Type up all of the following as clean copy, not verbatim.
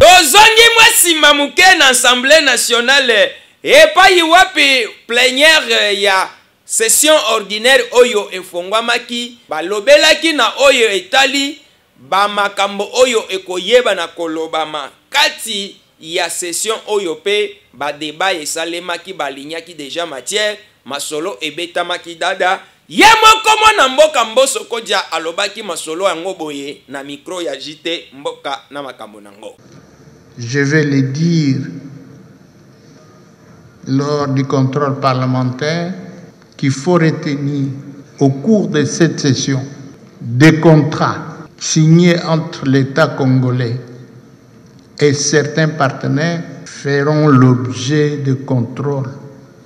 Tozongi mwasima muke na Assemblée nationale epai wapi plénière ya session ordinaire oyo efongwamaki balobelaki na oyo etali ba makambo oyo ekoyeba na kolobama kati ya session oyo pe ba débat esalemaki balinyaki déjà matière masolo ebetamaki dada ye moko mwana mboka Mbosso Kodja alobaki masolo yango boye na micro ya JT Mboka na makambo nango. Je vais le dire lors du contrôle parlementaire qu'il faut retenir au cours de cette session des contrats signés entre l'État congolais et certains partenaires feront l'objet de contrôles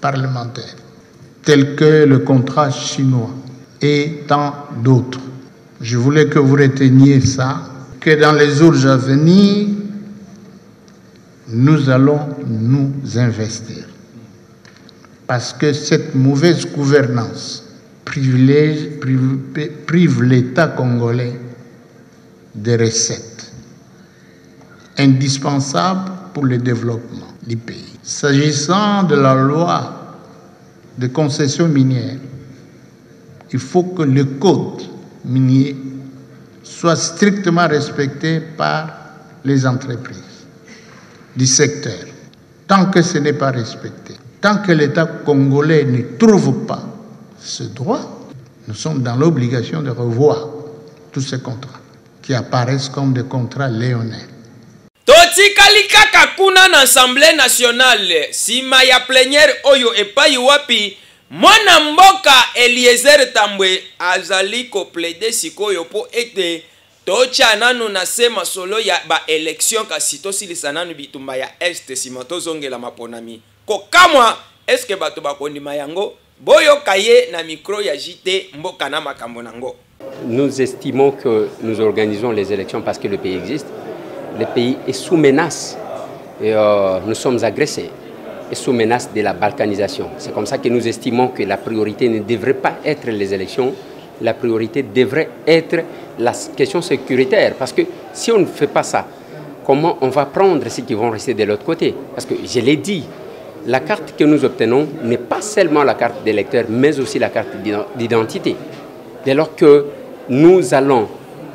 parlementaires, tels que le contrat chinois et tant d'autres. Je voulais que vous reteniez ça, que dans les jours à venir, nous allons nous investir. Parce que cette mauvaise gouvernance prive l'État congolais de recettes indispensables pour le développement du pays. S'agissant de la loi de concession minière, il faut que le code minier soit strictement respecté par les entreprises du secteur. Tant que ce n'est pas respecté, tant que l'État congolais ne trouve pas ce droit, nous sommes dans l'obligation de revoir tous ces contrats qui apparaissent comme des contrats léonins. Totikali kaka kuna na Assemblée nationale sima ya plénière oyo epai wapi mwana mboka Eliezer Tambwe azali ko plaider sikoyo po ete tocha nanu na sema solo ya ba élection kasi tosilisa nanu bitumba ya este sima tozongela maponami kokamwa eske bato bakondima yango boyo kaye na micro ya JT Mboka na makambo nango. Nous estimons que nous organisons les élections parce que le pays existe. Le pays est sous menace et nous sommes agressés et sous menace de la balkanisation. C'est comme ça que nous estimons que la priorité ne devrait pas être les élections, la priorité devrait être la question sécuritaire. Parce que si on ne fait pas ça, comment on va prendre ceux qui vont rester de l'autre côté? Parce que je l'ai dit, la carte que nous obtenons n'est pas seulement la carte d'électeur, mais aussi la carte d'identité. Dès lors que nous allons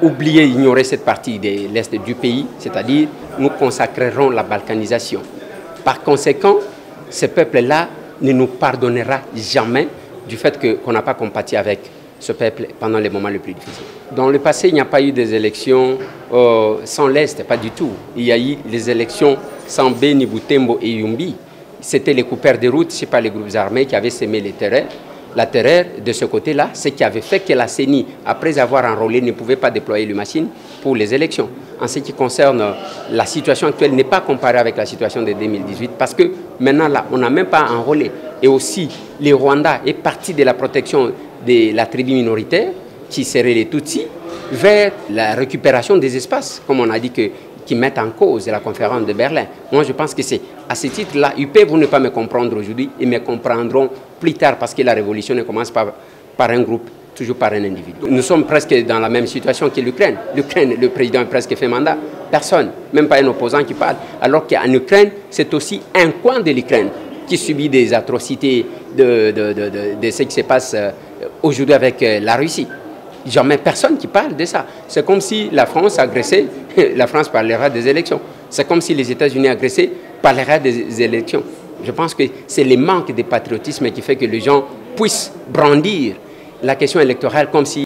oublier, ignorer cette partie de l'Est du pays, c'est-à-dire nous consacrerons la balkanisation. Par conséquent, ce peuple-là ne nous pardonnera jamais du fait qu'on n'a pas compati avec ce peuple pendant les moments les plus difficiles. Dans le passé, il n'y a pas eu des élections sans l'Est, pas du tout. Il y a eu les élections sans Beni, Butembo et Yumbi. C'était les coupeurs de route, ce n'est pas les groupes armés qui avaient sémé les terrains. La terreur de ce côté-là, c'est qui avait fait que la CENI, après avoir enrôlé, ne pouvait pas déployer les machines pour les élections. En ce qui concerne la situation actuelle, n'est pas comparée avec la situation de 2018 parce que maintenant, là, on n'a même pas enrôlé. Et aussi, le Rwanda est parti de la protection de la tribu minoritaire, qui serait les Tutsis, vers la récupération des espaces, comme on a dit qui mettent en cause la conférence de Berlin. Moi, je pense que c'est à ce titre-là, ils peuvent ne pas me comprendre aujourd'hui, ils me comprendront plus tard parce que la révolution ne commence pas par un groupe, toujours par un individu. Nous sommes presque dans la même situation que l'Ukraine. L'Ukraine, le président a presque fait mandat. Personne, même pas un opposant qui parle. Alors qu'en Ukraine, c'est aussi un coin de l'Ukraine qui subit des atrocités de ce qui se passe aujourd'hui avec la Russie. Jamais personne qui parle de ça. C'est comme si la France agressait, la France parlera des élections. C'est comme si les États-Unis agressés parleraient des élections. Je pense que c'est le manque de patriotisme qui fait que les gens puissent brandir la question électorale comme si